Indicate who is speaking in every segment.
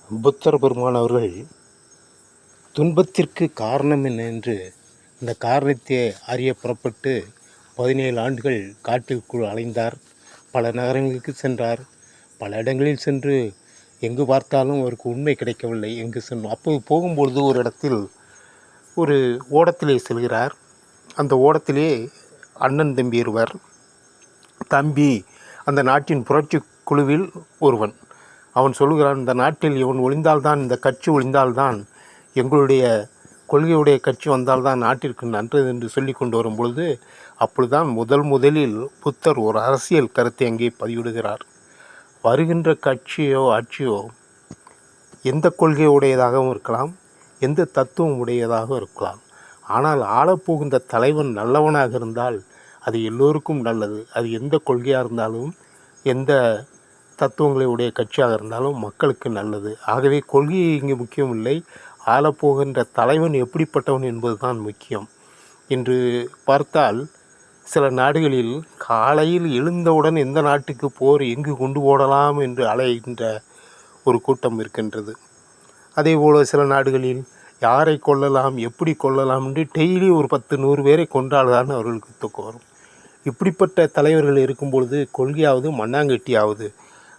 Speaker 1: புத்தர் பெருமான் அவர்கள் துன்பத்திற்கு காரணம் என்ன என்று இந்த காரணத்தை அறிய புறப்பட்டு 17 ஆண்டுகள் காட்டிற்குள் அலைந்தார். பல நகரங்களுக்கு சென்றார். பல இடங்களில் சென்று எங்கு பார்த்தாலும் அவருக்கு உண்மை கிடைக்கவில்லை. எங்கு சென்றோம் அப்போது போகும்பொழுது ஒரு இடத்தில் ஒரு ஓடத்திலே செல்கிறார். அந்த ஓடத்திலே அண்ணன் தம்பி இருவர். தம்பி அந்த நாட்டின் புரட்சி குழுவில் ஒருவன். அவன் சொல்கிறான், இந்த நாட்டில் இவன் ஒளிந்தால்தான், இந்த கட்சி ஒளிந்தால்தான், எங்களுடைய கொள்கையுடைய கட்சி வந்தால்தான் நாட்டிற்கு நன்றது என்று சொல்லி கொண்டு வரும் பொழுது அப்பொழுதுதான் முதலில் புத்தர் ஒரு அரசியல் கருத்தை அங்கே பதிவிடுகிறார். வருகின்ற கட்சியோ ஆட்சியோ எந்த கொள்கை உடையதாகவும் இருக்கலாம், எந்த தத்துவம் உடையதாகவும் இருக்கலாம். ஆனால் ஆளப்போகின்ற தலைவன் நல்லவனாக இருந்தால் அது எல்லோருக்கும் நல்லது. அது எந்த கொள்கையாக இருந்தாலும், எந்த தத்துவங்களை உடைய கட்சியாக இருந்தாலும் மக்களுக்கு நல்லது. ஆகவே கொள்கை இங்கே முக்கியம் இல்லை, ஆளப்போகின்ற தலைவன் எப்படிப்பட்டவன் என்பது தான் முக்கியம். இன்று பார்த்தால் சில நாடுகளில் காலையில் எழுந்தவுடன் எந்த நாட்டுக்கு போர் எங்கு கொண்டு போடலாம் என்று அலைகின்ற ஒரு கூட்டம் இருக்கின்றது. அதேபோல் சில நாடுகளில் யாரை கொல்லலாம், எப்படி கொல்லலாம் என்று டெய்லி ஒரு 10-100 பேரை கொன்றால்தான் அவர்களுக்கு தூக்கம் வரும். இப்படிப்பட்ட தலைவர்கள் இருக்கும்பொழுது கொள்கையாவது மண்ணாங்கட்டியாவது.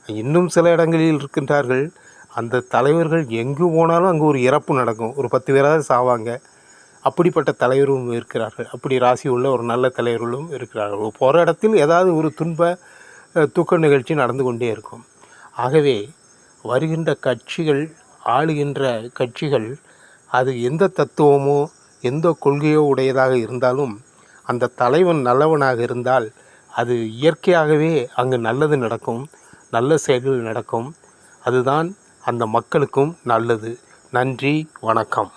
Speaker 1: இன்னும் சில இடங்களில் இருக்கின்றார்கள், அந்த தலைவர்கள் எங்கு போனாலும் அங்கே ஒரு இறப்பு நடக்கும், ஒரு 10 பேராவது சாவாங்க. அப்படிப்பட்ட தலைவர்களும் இருக்கிறார்கள். அப்படி ராசி உள்ள ஒரு நல்ல தலைவர்களும் இருக்கிறார்கள். போகிற இடத்தில் ஏதாவது ஒரு துக்க நிகழ்ச்சி நடந்து கொண்டே இருக்கும். ஆகவே வருகின்ற கட்சிகள், ஆளுகின்ற கட்சிகள், அது எந்த தத்துவமோ எந்த கொள்கையோ உடையதாக இருந்தாலும் அந்த தலைவன் நல்லவனாக இருந்தால் அது இயற்கையாகவே அங்கு நல்லது நடக்கும், நல்ல செயல்கள் நடக்கும். அதுதான் அந்த மக்களுக்கும் நல்லது. நன்றி, வணக்கம்.